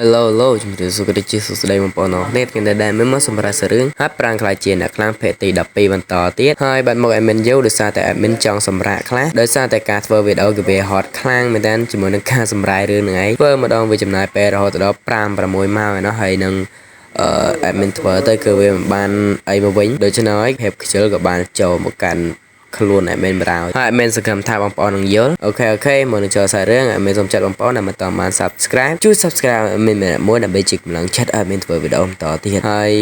Hello ជំរាបសួរជាស្ដីបងប្អូនអរគ្នាគ្នាដែរមកសម្រាប់រឿងហើយប្រាំងខ្លាចជាអ្នកខ្លាំងភេទទី12បន្តទៀតហើយបាត់មក admin យូដោយសារតែ admin ចង់សម្រាកខ្លះដោយសារតែការធ្វើវីដេអូគឺវាហត់ខ្លាំងមែនតើជាមួយនឹងការសម្រាយរឿងហ្នឹងឯងធ្វើម្ដងវាចំណាយពេលរហូតដល់5 6ម៉ោងឯណោះហើយនឹងadmin ធ្វើទៅគឺវាមិនបានអីមកវិញដូច្នេះហើយភាពខ្ជិលក៏បានចូលមកកាន់ខ្លួនឯមែនបរោហើយឯមែនសង្ឃឹមថាបងប្អូននឹងយល់អូខេមកនឹងចូលសាររឿងឯមែនសូមចាត់បងប្អូនដែលមិនតាមបាន Subscribe ជួយ Subscribe ឯមែនមួយដើម្បីជាកម្លាំងចិត្តឲ្យមែនធ្វើវីដេអូបន្តទៀតហើ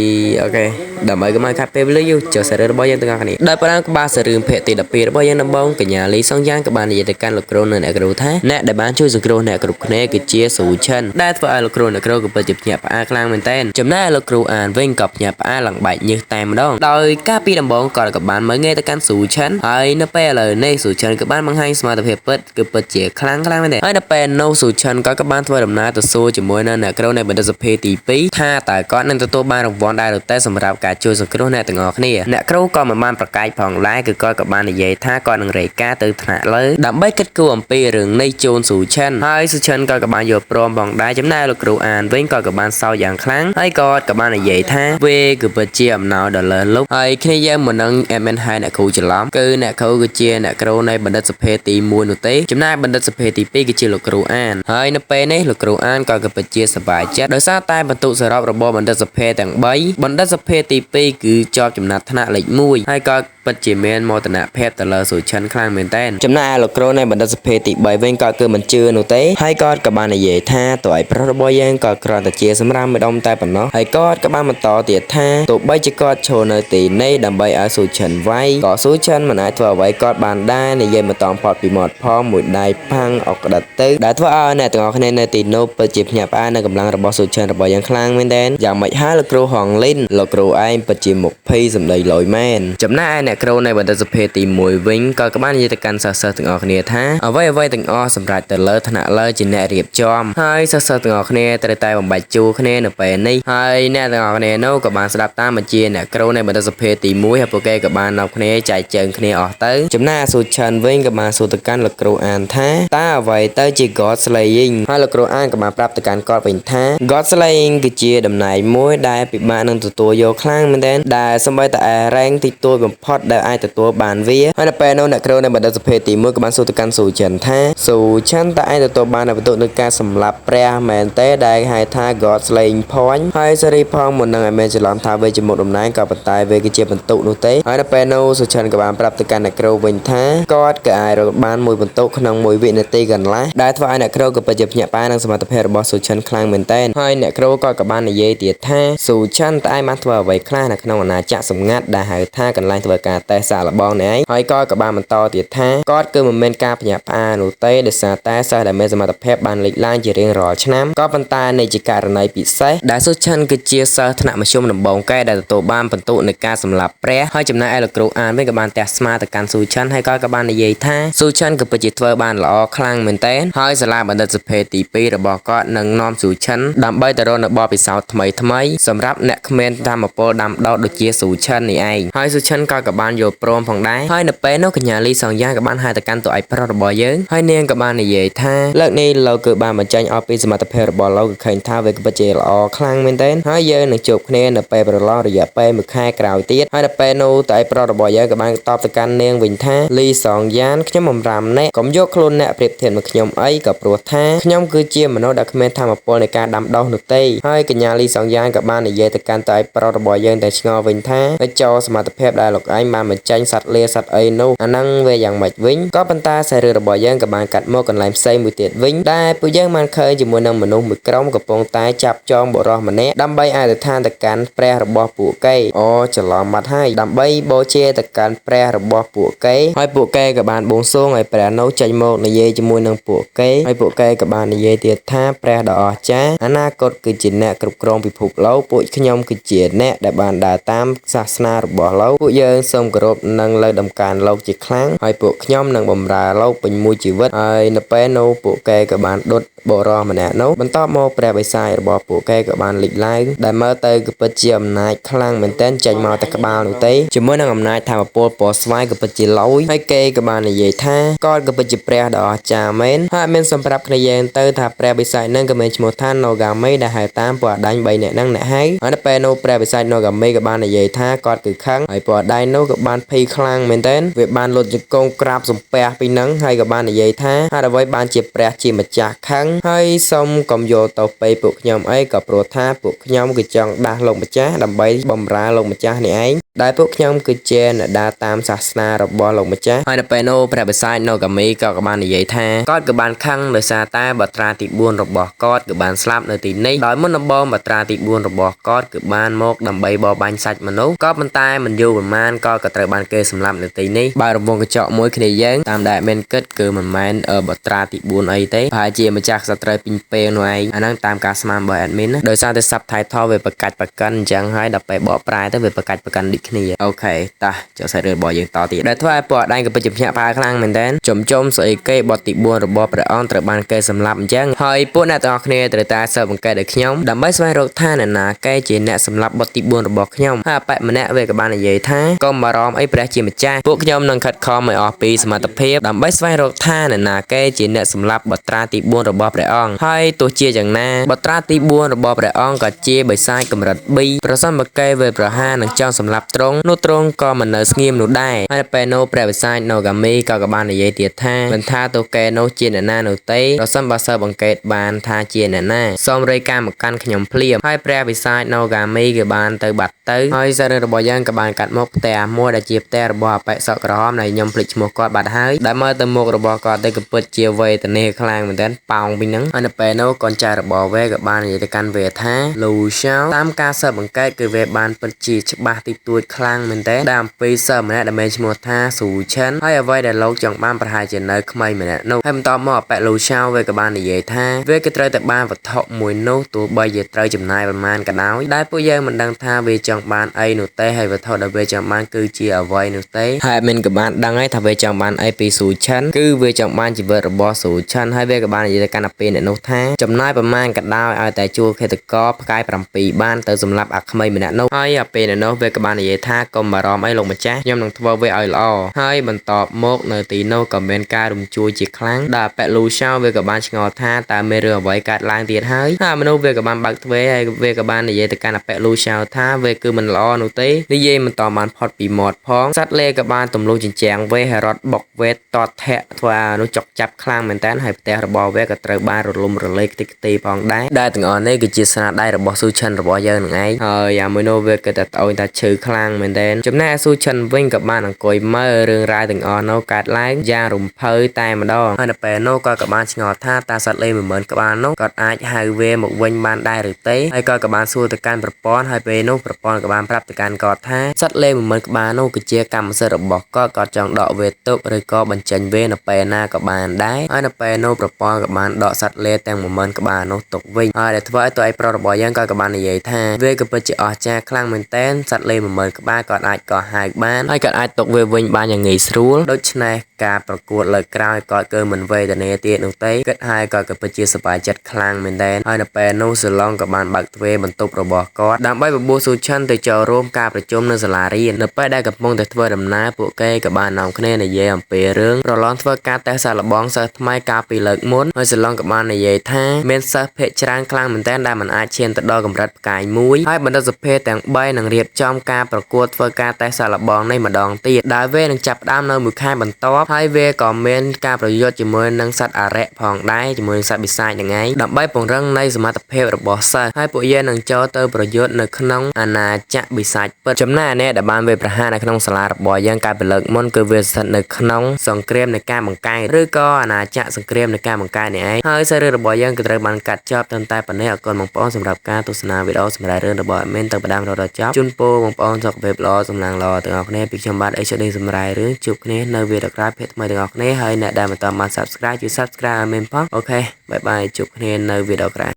យអូខេដើម្បីកុំឲ្យខាត់ពេលវេលាយូរចូលសាររឿងរបស់យើងទាំងអស់គ្នាដោយប្រាំងក្បាលសាររឿងភេទទី12របស់យើងដំបងកញ្ញាលីសងយ៉ាងក៏បាននិយាយទៅកាន់លោកគ្រូនិងអ្នកគ្រូថាអ្នកដែលបានជួយសង្គ្រោះអ្នកគ្រប់គ្នាគឺជាស៊ូឆិនដែលធ្វើឲ្យលោកគ្រូអ្នកគ្រូក៏ពិតជាភ្ញាក់ផ្អើលខ្លាំងមែនទែនចំណែកលោកគ្រូអានវិញក៏ភ្ញាក់ផ្អើលឡើងបែកញើសតែម្ដងដោយការពីដំបងគាត់ក៏បានមើលងាយទៅកាន់ស៊ូឆិនហើយនៅពេលឥឡូវនេះស៊ូឆិនក៏បានបង្ហាញសមត្ថភាពពិតគឺពិតជាខ្លាំងមែនទេហើយនៅពេលនោះស៊ូឆិនក៏បានធ្វើដំណើរទៅសួរជាមួយនឹងអ្នកគ្រូនៃបណ្ឌិតសភាទី2ថាតើគាត់នឹងទទួលបានរង្វាន់ដែរឬទេសម្រាប់ការជួយសង្គ្រោះអ្នកទាំងអស់គ្នាអ្នកគ្រូក៏មិនបានប្រកែកផងដែរគឺគាត់ក៏បាននិយាយថាគាត់នឹងរាយការណ៍ទៅថ្នាក់លើដើម្បីគិតគូរអំពីរឿងនេះជូនស៊ូឆិនហើយស៊ូឆិនក៏បានយល់ព្រមផងដែរចំណែកលោកគ្រូអានវិញក៏បានសោកយ៉ាងខ្លាំងហើយគាត់ក៏បាននិយាយថាវាគឺពិតជាអំណោយដល់លើលោកហើយគ្នាយើងមិននឹងអែមិនហើយអ្នកគ្រូច្រឡំគឺអ្នកគ្រូគឺជាអ្នកគ្រូនៃបណ្ឌិតសភាទី1នោះទេចំណែកបណ្ឌិតសភាទី2គឺជាលោកគ្រូអានហើយនៅពេលនេះលោកគ្រូអានក៏ពិតជាសប្បាយចិត្តដោយសារតែបន្ទុកសរុបរបស់បណ្ឌិតសភាទាំង3បណ្ឌិតសភាទី2គឺជាប់ចំណាត់ថ្នាក់លេខ1ហើយក៏ពិតជាមានមោទនភាពទៅលើស៊ូឆិនខ្លាំងមែនតើចំណែកលោកគ្រូនៃបណ្ឌិតសភាទី3វិញក៏គឺមិនជឿនោះទេហើយគាត់ក៏បាននិយាយថាតើឲ្យប្រុសរបស់យើងក៏គ្រាន់តែជាសម្រាប់ម្ដុំតែប៉ុណ្ណោះហើយគាត់ក៏បានបន្តទៀតថាទោះបីជាគាត់ឈរនៅទីនេះដើម្បីឲ្យស៊ូឆិនវាយក៏ស៊ូឆិនមិនអាចធ្វើអ្វីគាត់បានដែរនិយាយមិនតផុតពីមាត់ផងមួយដៃផាំងអុកក្តិតទៅដែលធ្វើឲ្យអ្នកទាំងអស់គ្នានៅទីនោះពិតជាភ្ញាក់ផ្អើលនៅកម្លាំងរបស់ស៊ូឆិនរបស់យើងខ្លាំងមែនទែនយ៉ាងម៉េចហើយលោកគ្រូហងលីនលោកគ្រូឯងពិតជាមុខភ័យសម្ដីលយមែនចំណែកឯអ្នកគ្រូនៃបណ្ឌិតសភាទី1វិញក៏បាននិយាយទៅកាន់សិស្សទាំងអស់គ្នាថាអ្វីទាំងអស់សម្រាប់ទៅលើថ្នាក់លើជាអ្នករៀបចំហើយសិស្សទាំងអស់គ្នាត្រូវតែបំបាច់ជួរគ្នានៅពេលនេះហើយអ្នកទាំងអស់គ្នានោះក៏បានស្ដាប់តាមបញ្ជាអ្នកគ្រូនៃបណ្ឌិតសភាទី1ហើយពួកគេក៏បាននាំគ្នាចែកជើងគ្នាអស់ទៅចំណែកស៊ូឆិនវិញក៏បានសួរទៅកាន់លោកគ្រូអានថាតើអ្វីទៅជា God Slaying ហើយលោកគ្រូអានក៏បានប្រាប់ទៅកាន់គាត់វិញថា God Slaying គឺជាតំណែងមួយដែលពិបាកនឹងទទួលយកខ្លាំងមែនទែនដែលសម្បីតែរ៉េងទីទួយបំផុតដែលអាចទទួលបានវាហើយនៅពេលនោះអ្នកគ្រូនៃបណ្ឌិតសភាទី1ក៏បានសួរទៅកាន់ស៊ូឆិនថាស៊ូឆិនតើឯងទទួលបានបន្ទុកនៃការសម្លាប់ព្រះមែនទេដែលហៅថា God Slaying Point ហើយសេរីផងមុននឹងឲ្យមានច្រឡំថាវាជាមុខតំណែងក៏ប៉ុន្តែវាគឺជាបន្ទុកនោះទេហើយនៅពេលនោះស៊ូឆិនក៏បានប្រាប់ទៅកាន់អ្នកគ្រូវិញថាគាត់ក៏អាចរកបានមួយបន្ទុកក្នុងមួយវិនាទីកន្លះដែលធ្វើឲ្យអ្នកគ្រូក៏ពិតជាភ្ញាក់ផ្អើលនឹងសមត្ថភាពរបស់ស៊ូឆិនខ្លាំងមែនទែនហើយអ្នកគ្រូក៏បាននិយាយទៀតថាស៊ូឆិនតើឯងបានធ្វើអ្វីខ្លះនៅក្នុងអាណាចក្រសម្ងាត់ដែលហៅថាកន្លែងធ្វើការតេស្តសាកល្បងនេះឯងហើយក៏បានបន្តទៀតថាគាត់គឺមិនមែនការភ្ញាក់ផ្អើលនោះទេដោយសារតែសិស្សដែលមានសមត្ថភាពបានលេចឡើងជារៀងរាល់ឆ្នាំក៏ប៉ុន្តែនេះជាករណីពិសេសដែលស៊ូឆិនគឺជាសិស្សថ្នាក់មធ្យមដំបូងគេដែលទទួលបានបន្ទុកនៃការសម្លាប់ព្រះហើយចំណែកឯលោកគ្រូអានវិញក៏បានទះស្មាទៅកាន់ស៊ូឆិនហើយក៏បាននិយាយថាស៊ូឆិនក៏ពិតជាធ្វើបានល្អខ្លាំងមែនទែនហើយសាលាបណ្ឌិតសភាទី2របស់គាត់នឹងនាំស៊ូឆិនដើម្បីទៅរកនៅបទពិសោធន៍ថ្មីសម្រាប់អ្នកគ្មានធម៌ពលដាំដុះដូចជាស៊ូឆិននេះឯងហើយស៊ូឆិនក៏បានយល់ព្រមផងដែរហើយនៅពេលនោះកញ្ញាលីសងយ៉ាងក៏បានហៅទៅកាន់តួឯកប្រុសរបស់យើងហើយនាងក៏បាននិយាយថាលើកនេះលោកគឺបានបញ្ចេញអស់ពីសមត្ថភាពរបស់លោកគឺឃើញថាវាពិតជាល្អខ្លាំងមែនទែនហើយយើងនឹងជួបគ្នានៅពេលប្រឡងរយៈពេល1ខែក្រោយទៀតហើយនៅពេលនោះតួឯកប្រុសរបស់យើងក៏បានតបទៅកាន់នាងវិញថាលីសងយ៉ាងខ្ញុំបំរាមអ្នកកុំយកខ្លួនអ្នកប្រៀបធៀបនឹងខ្ញុំអីក៏ព្រោះថាខ្ញុំគឺជាមនុស្សដែលគ្មានធម៌ពលនៃការដាំដុះនោះទេហើយកញ្ញាលីសងយ៉ាងក៏បាននិយាយទៅកាន់តួឯកប្រុសរបស់យើងតែឆ្ងល់វិញថាចោលសមត្ថភាពដែលលោកឯងបានបញ្ចេញសត្វលាសត្វអីនោះអាហ្នឹងវាយ៉ាងម៉េចវិញក៏ប៉ុន្តែសាររឿងរបស់យើងក៏បានកាត់មកកន្លែងផ្សេងមួយទៀតវិញដែលពួកយើងបានឃើញជាមួយនឹងមនុស្សមួយក្រុមកំពុងតែចាប់ចងបុរសម្នាក់ដើម្បីអធិដ្ឋានទៅកាន់ព្រះរបស់ពួកគេអូច្រឡំបាត់ហើយដើម្បីបូជាទៅកាន់ព្រះរបស់ពួកគេហើយពួកគេក៏បានបួងសួងឲ្យព្រះនោះចេញមកនិយាយជាមួយនឹងពួកគេហើយពួកគេក៏បាននិយាយទៀតថាព្រះដ៏អស្ចារ្យអនាគតគឺជាអ្នកគ្រប់គ្រងពិភពលោកពួកខ្ញុំគឺជាអ្នកដែលបានដើរតាមសាសនារបស់លោកពួកយើងសូមគោរពនិងលើកតម្កើងលោកជាខ្លាំងហើយពួកខ្ញុំនឹងបម្រើលោកពេញមួយជីវិតហើយនៅពេលនោះពួកគេក៏បានដុតបុរសម្នាក់នោះបន្ទាប់មកព្រះបិសាចរបស់ពួកគេក៏បានលេចឡើងដែលមើលទៅគឺពិតជាអំណាចខ្លាំងមែនទែនចេញមកតែក្បាលនោះទេជាមួយនឹងអំណាចថាមពលពណ៌ស្ ស្វាយក៏ពិតជាឡយហើយគេក៏បាននិយាយថាគាត់ក៏ពិតជាព្រះដ៏អស្ចារ្យមែនហើយមានសម្រាប់គ្នាយើងទៅថាព្រះបិសាចនឹងក៏មានឈ្មោះថា Nogami ដែលហៅតាមពួកអដាញ់3នាក់ហ្នឹងអ្នកហើយនៅពេលនោះព្រះបិសាច Nogami ក៏បាននិយាយថាគាត់គឺខឹងហើយពួកអដាញ់នោះក៏បានភ័យខ្លាំងមែនទែនវាបានលុតជង្គង់ក្រាបសំពះពីហ្នឹងហើយក៏បាននិយាយថាហេតុអ្វីបានជាព្រះជាម្ចាស់ខឹងហើយសូមកុំយកទៅពេពួកខ្ញុំអីក៏ព្រោះថាពួកខ្ញុំគឺចង់ដាស់លោកម្ចាស់ដើម្បីបម្រើលោកម្ចាស់នេះឯងដែលពួកខ្ញុំគឺជាអ្នកដើរតាមសាសនារបស់លោកម្ចាស់ហើយនៅពេលនោះព្រះបិសាច Nogami ក៏បាននិយាយថាគាត់ក៏បានខឹងដោយសារតែបត្រាទី4របស់គាត់គឺបានស្លាប់នៅទីនេះដោយមុនដំបូងបត្រាទី4របស់គាត់គឺបានមកដើម្បីបរបាញ់សាច់មនុស្សក៏ប៉ុន្តែមិនយូរប៉ុន្មានក៏ត្រូវបានគេសម្លាប់នៅទីនេះបើរង្វង់កញ្ចក់មួយគ្នាយើងតាមដែលមានគិតគឺមិនមែនបត្រាទី4អីទេប្រហែលជាម្ចាស់ក្សត្រូវពីពេលនោះឯងអាហ្នឹងតាមការស្មានរបស់ admin ណាដោយសារតែ subtitle វាប្រកាច់ប្រកិនអញ្ចឹងហើយដល់ពេលបកប្រែទៅវាប្រកាច់ប្រកិនដូចគ្នាអូខេតោះចូលសាច់រឿងរបស់យើងតទៀតដែលធ្វើឲ្យពួកអដែងក៏ពិតជាភ្ញាក់ផ្អើលខ្លាំងមែនទែនចំស្អីគេបទទី4របស់ព្រះអង្គត្រូវបានគេសម្លាប់អញ្ចឹងហើយពួកអ្នកទាំងអស់គ្នាត្រូវតែស៊ើបអង្កេតដោយខ្ញុំដើម្បីស្វែងរកថាអ្នកណាគេជាអ្នកសម្លាប់បទទី4របស់ខ្ញុំហើយអបិម្នាក់វាក៏បាននិយាយថាកុំបារម្ភអីព្រះជាម្ចាស់ពួកខ្ញុំនឹងខិតខំឲ្យអស់ពីសមត្ថភាពដើម្បីស្វែងរកថាអ្នកណាគេជាអ្នកសម្លាប់បត្រាទី4របស់ព្រះអង្គហើយទោះជាយ៉ាងណាបត្រាទី4របស់ព្រះអង្គក៏ជាបិសាចកម្រិត B ប្រសិនបើគេវាប្រហារនឹងចង់សម្លាប់ទ្រង់នោះទ្រង់ក៏មិននៅស្ងៀមនោះដែរហើយពេលនោះព្រះបិសាច Nogami ក៏បាននិយាយទៀតថាមិនថាតើគេនោះជាអ្នកណានោះទេប្រសិនបើស៊ើបអង្កេតបានថាជាអ្នកណាសូមរាយការណ៍មកកាន់ខ្ញុំភ្លាមហើយព្រះបិសាច Nogami ក៏បានទៅបាត់ទៅហើយសាររឿងរបស់យើងក៏បានកាត់មកផ្ទះមួយដែលជាផ្ទះរបស់អបិសក់ក្រហមដែលខ្ញុំភ្លេចឈ្មោះគាត់បាត់ហើយដែលមើលទៅមុខរបស់គាត់ទៅក៏ពិតជាវេទនាខ្លាំងមែនទែនប៉ោងពីហ្នឹងហើយនៅពេលនោះកូនចៅរបស់វេក៏បាននិយាយទៅកាន់វេថាលូឆាវតាមការស៊ើបអង្កេតគឺវេបានពិតជាច្បាស់ទីទួចខ្លាំងមែនទែនដែលអំពីសិស្សម្នាក់ដែលមានឈ្មោះថាស៊ូឆិនហើយអ្វីដែលលោកចង់បានប្រហែលជានៅក្មេងម្នាក់នោះហើយបន្ទាប់មកអបិលូឆាវវេក៏បាននិយាយថាវេក៏ត្រូវតែបានវត្ថុមួយនោះទោះបីជាត្រូវចំណាយប្រមាណក៏ដោយដែលពួកយើងមិនដឹងថាវាចង់បានអីនោះទេហើយវត្ថុដែលវាចង់បានគឺជាអ្វីនោះទេហើយមិនក៏បានដឹងហើយថាវាចង់បានអីពីស៊ូឆិនគឺវាចង់បានជីវិតរបស់ស៊ូឆិនហើយវាក៏បាននិយាយទៅកាន់ពេលអ្នកនោះថាចំណាយប្រមាណក៏ដោយឲ្យតែជួលឃាតករផ្កាយ7បានទៅសម្រាប់អាក្មេងម្នាក់នោះហើយពេលអ្នកនោះវាក៏បាននិយាយថាកុំបារម្ភអីលោកម្ចាស់ខ្ញុំនឹងធ្វើវាឲ្យល្អហើយបន្តមកនៅទីនោះក៏មានការរំជួយជាខ្លាំងដែលប៉ែលូឆាវវាក៏បានឆ្ងល់ថាតើមានរឿងអ្វីកើតឡើងទៀតហើយមនុស្សវាក៏បានបើកទ្វេហើយវាក៏បាននិយាយទៅកាន់ប៉ែលូឆាវថាវាគឺមិនល្អនោះទេនិយាយមិនតបានផុតពីមាត់ផងសត្វលេក៏បានទម្លុះចិញ្ចាំងវេហើយរត់បុកវេតតធាក់ធ្វើឲ្យនោះចុកចាប់ខ្លាំងមែនតើហើយផ្ទះរបស់វាក៏ត្រូវបានរលំរលែកខ្ទេចខ្ទីផងដែរដែលទាំងអស់នេះគឺជាស្នាដៃរបស់ស៊ូឆិនរបស់យើងនឹងឯងហើយយ៉ាងមួយនោះវាក៏តែត្អូញថាឈឺខ្លាំងមែនតើចំណែកស៊ូឆិនវិញក៏បានអង្គុយមើលរឿងរ៉ាវទាំងអស់នោះកើតឡើងយ៉ាងរំភើតែម្ដងហើយនៅពេលនោះក៏បានឆ្ងល់ថាតើសត្វលេ10000ក្បាលនោះគាត់អាចហៅវាមកវិញបានដែរឬទេហើយក៏បានសួរទៅកាន់ប្រព័ន្ធហើយពេលនោះប្រព័ន្ធក៏បានប្រាប់ទៅកាន់គាត់ថាសត្វលេ10000ក្បាលនោះគឺជាកម្មសិទ្ធិរបស់គាត់ចង់ដកវាទុកឬក៏បញ្ចេញវានៅពេលណាក៏បានដែរហើយនៅពេលនោះប្រព័ន្ធក៏បានដកសត្វលេទាំង10000ក្បាលនោះទុកវិញហើយដែលធ្វើឲ្យតួឯកប្រុសរបស់យើងក៏បាននិយាយថាវាក៏ពិតជាអស្ចារ្យខ្លាំងមែនទែនសត្វលេ10000ក្បាលគាត់អាចកោះហៅបានហើយគាត់អាចទុកវាវិញបានយ៉ាងងាយស្រួលដូច្នេះការប្រកួតលើកក្រោយគាត់គឺមិនវេទនាទៀតនោះទេគិតហើយគាត់ក៏ពិតជាសប្បាយចិត្តខ្លាំងមែនទែនហើយនៅពេលនោះសឡុងក៏បានបើកទ្វេបន្ទប់របស់គាត់ដើម្បីបបួលស៊ូឆិនទៅចូលរួមការប្រជុំនៅសាលារៀននៅពេលដែលកំពុងតែធ្វើដំណើរពួកគេក៏បាននាំគ្នានិយាយអំពីរឿងប្រឡងធ្វើការតេស្តសាកល្បងសិស្សថ្មីកាលពីលើកមុនហើយសឡុងក៏បាននិយាយថាមានសិស្សភាគច្រើនខ្លាំងមែនទែនដែលមិនអាចឈានទៅដល់កម្រិតផ្កាយមួយហើយបណ្ឌិតសភាទាំង3នឹងរៀបចំការប្រកួតធ្វើការតេស្តសាកល្បងនេះម្ដងទៀតដែលវានឹងចាប់ផ្ដើមនៅមួយខែបន្ទាប់ហើយវាក៏មានការប្រយុទ្ធជាមួយនឹងសត្វអរិយផងដែរជាមួយសត្វបិសាចហ្នឹងឯងដើម្បីពង្រឹងនៃសមត្ថភាពរបស់សិស្សហើយពួកយើងនឹងចូលទៅប្រយុទ្ធនៅក្នុងអាណាចក្របិសាចពិតចំណែកអ្នកដែលបានវាប្រហារនៅក្នុងសាលារបស់យើងកាលពីលើកមុនគឺវាស្ថិតនៅក្នុងសង្គ្រាមនៃការបង្កើតឬក៏អាណាចក្រសង្គ្រាមនៃការបង្កើតនេះឯងហើយសាររឿងរបស់យើងក៏ត្រូវបានកាត់ចប់ត្រឹមតែប៉ុណ្ណេះអរគុណបងប្អូនសម្រាប់ការទស្សនាវីដេអូសម្រាប់រឿងរបស់adminទៅផ្ដាំរហូតដល់ចប់ជូនពរបងប្អូនសុខភាពល្អសំណាងល្អទាំងអស់គ្នាពីខ្ញុំបាទ HD សម្រាប់រឿងជួបគ្នានៅវីដេអូក្រោយភេទថ្មីទាំងអស់គ្នាហើយអ្នកដែលមិនទាន់បាន Subscribe ជួយ Subscribe adminផងអូខេបាយបាយជួបគ្នានៅវីដេអូក្រោយ